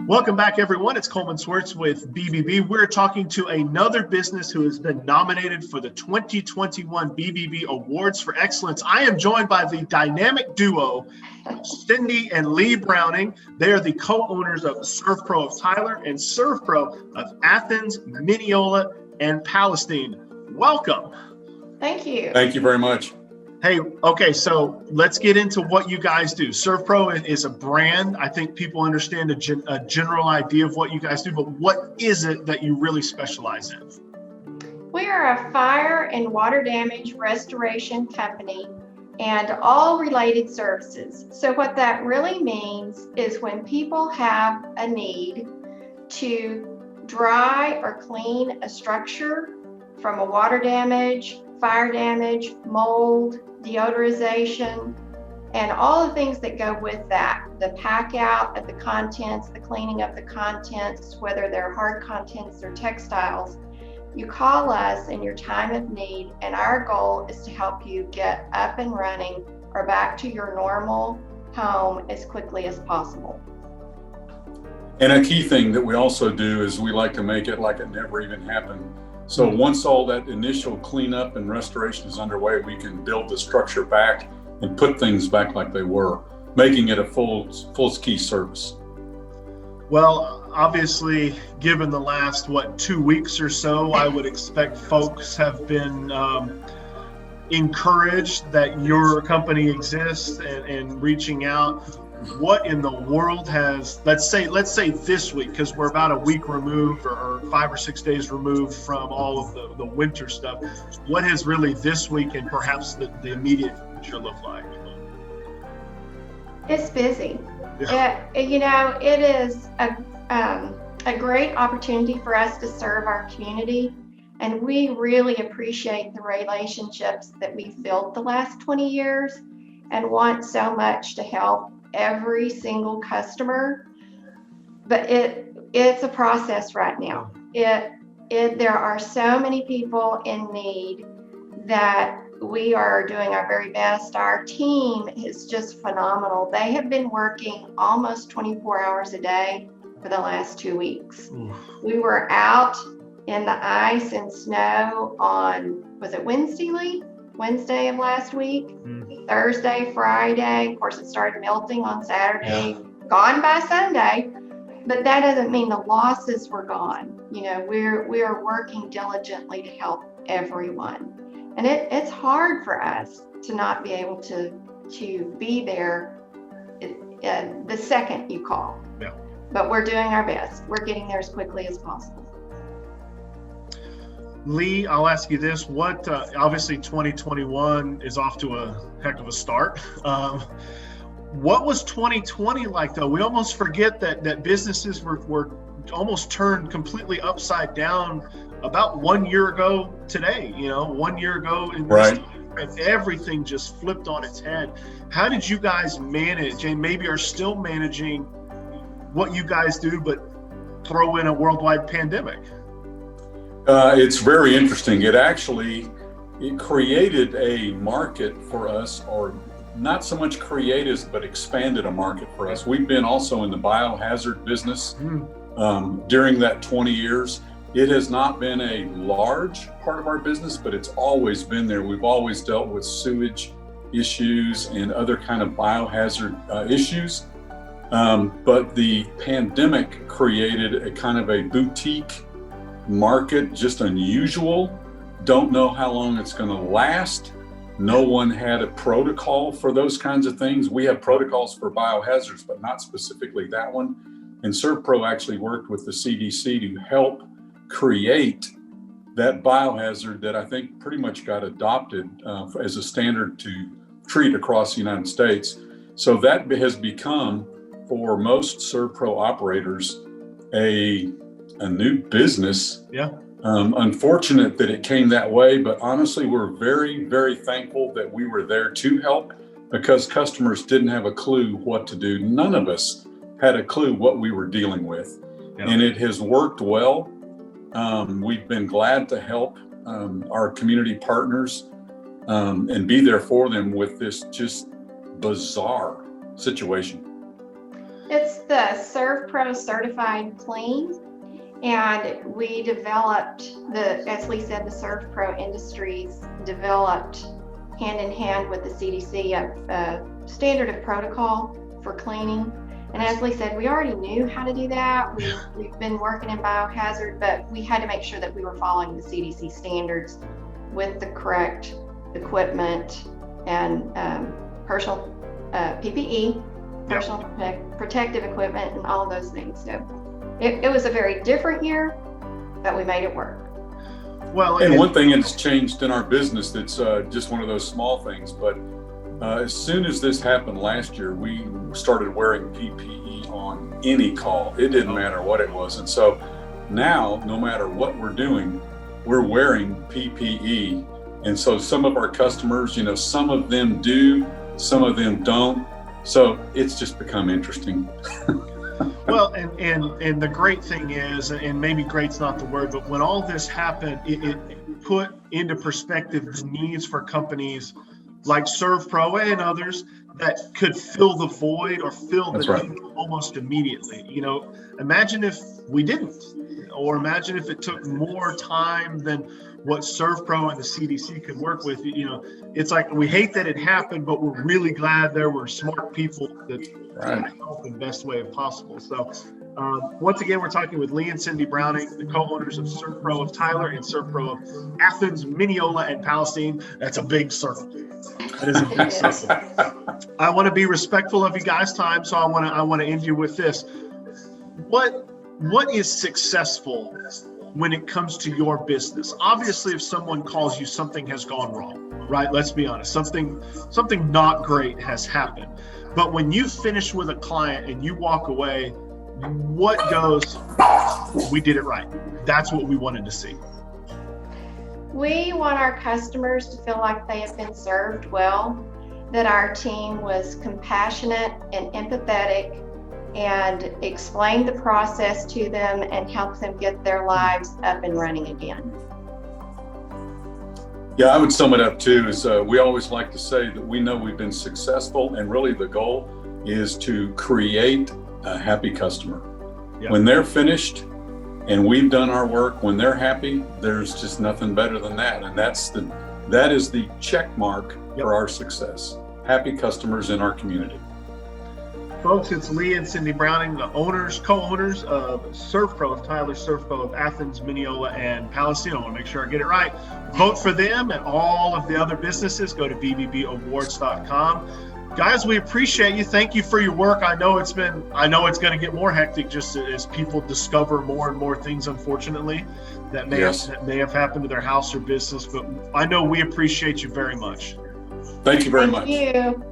Welcome back, everyone. It's Coleman Swartz with BBB. We're talking to another business who has been nominated for the 2021 BBB Awards for Excellence. I am joined by the dynamic duo, Cindy and Lee Browning. They are the co-owners of Servpro of Tyler and Servpro of Athens, Mineola and Palestine. Welcome. Thank you. Thank you very much. Hey, okay, so let's get into what you guys do. Servpro is a brand. I think people understand a general idea of what you guys do, but what is it that you really specialize in? We are a fire and water damage restoration company and all related services. So what that really means is when people have a need to dry or clean a structure from a water damage, fire damage, mold, deodorization, and all the things that go with that, the pack out of the contents, the cleaning of the contents, whether they're hard contents or textiles, you call us in your time of need, and our goal is to help you get up and running or back to your normal home as quickly as possible. And a key thing that we also do is we like to make it like it never even happened. So once all that initial cleanup and restoration is underway, we can build the structure back and put things back like they were, making it a full ski service. Well, obviously, given the last, 2 weeks or so, I would expect folks have been encouraged that your company exists and reaching out. What in the world has, let's say this week, because we're about a week removed or 5 or 6 days removed from all of the winter stuff, what has really this week and perhaps the immediate future look like? It's busy. Yeah. It is a great opportunity for us to serve our community, and we really appreciate the relationships that we've built the last 20 years and want so much to help every single customer. But it's a process right now. There are so many people in need that we are doing our very best. Our team is just phenomenal. They have been working almost 24 hours a day for the last 2 weeks. We were out in the ice and snow on, was it Wednesday, Lee? Wednesday of last week, Thursday, Friday. Of course, it started melting on Saturday, gone by Sunday, but that doesn't mean the losses were gone. We are working diligently to help everyone. And it's hard for us to not be able to be there the second you call. Yeah. But we're doing our best. We're getting there as quickly as possible. Lee, I'll ask you this. What, obviously 2021 is off to a heck of a start. What was 2020 like though? We almost forget that businesses were almost turned completely upside down about 1 year ago today, 1 year ago in this time, and everything just flipped on its head. How did you guys manage, and maybe are still managing what you guys do, but throw in a worldwide pandemic? It's very interesting. It created a market for us, or not so much created, but expanded a market for us. We've been also in the biohazard business during that 20 years. It has not been a large part of our business, but it's always been there. We've always dealt with sewage issues and other kind of biohazard issues. But the pandemic created a kind of a boutique market, just unusual. Don't know how long it's going to last. No one had a protocol for those kinds of things. We have protocols for biohazards, but not specifically that one. And Serpro actually worked with the CDC to help create that biohazard that I think pretty much got adopted as a standard to treat across the United States. So that has become, for most Serpro operators, a new business. Yeah. Unfortunate that it came that way, but honestly, we're very, very thankful that we were there to help, because customers didn't have a clue what to do. None of us had a clue what we were dealing with. Yeah. And it has worked well. We've been glad to help our community partners and be there for them with this just bizarre situation. It's the Servpro Certified Clean. And we developed as Lee said, the Servpro Industries developed hand in hand with the CDC a standard of protocol for cleaning. And as Lee said, we already knew how to do that. We've been working in biohazard, but we had to make sure that we were following the CDC standards with the correct equipment and personal PPE, personal protective equipment, and all of those things. So it was a very different year, but we made it work. Well, and one thing that's changed in our business that's just one of those small things, but as soon as this happened last year, we started wearing PPE on any call. It didn't matter what it was. And so now, no matter what we're doing, we're wearing PPE. And so some of our customers, some of them do, some of them don't. So it's just become interesting. Well, and the great thing is, and maybe great's not the word, but when all this happened, it put into perspective the needs for companies like Servpro and others that could fill the void or fill the need almost immediately. Imagine if we didn't, or imagine if it took more time than what Servpro and the CDC could work with. It's like, we hate that it happened, but we're really glad there were smart people that help in the best way possible. So once again, we're talking with Lee and Cindy Browning, the co-owners of Serpro of Tyler and Serpro of Athens, Mineola and Palestine. That's a big circle. That is a big circle. I want to be respectful of you guys' time, so I want to end you with this. What is successful when it comes to your business? Obviously, if someone calls you, something has gone wrong, right? Let's be honest. Something not great has happened. But when you finish with a client and you walk away, what goes, we did it right? That's what we wanted to see. We want our customers to feel like they have been served well, that our team was compassionate and empathetic and explained the process to them and helped them get their lives up and running again. Yeah, I would sum it up too, is we always like to say that we know we've been successful, and really the goal is to create a happy customer. Yep. When they're finished and we've done our work, when they're happy, there's just nothing better than that. And that is the check mark for our success. Happy customers in our community. Folks, it's Lee and Cindy Browning, the co-owners of Servpro of Tyler, Servpro of Athens, Mineola and Palestine. I want to make sure I get it right. Vote for them and all of the other businesses. Go to bbbawards.com. Guys, we appreciate you. Thank you for your work. I know it's going to get more hectic just as people discover more and more things, unfortunately, that may have happened to their house or business. But I know we appreciate you very much. Thank you very much. Thank you.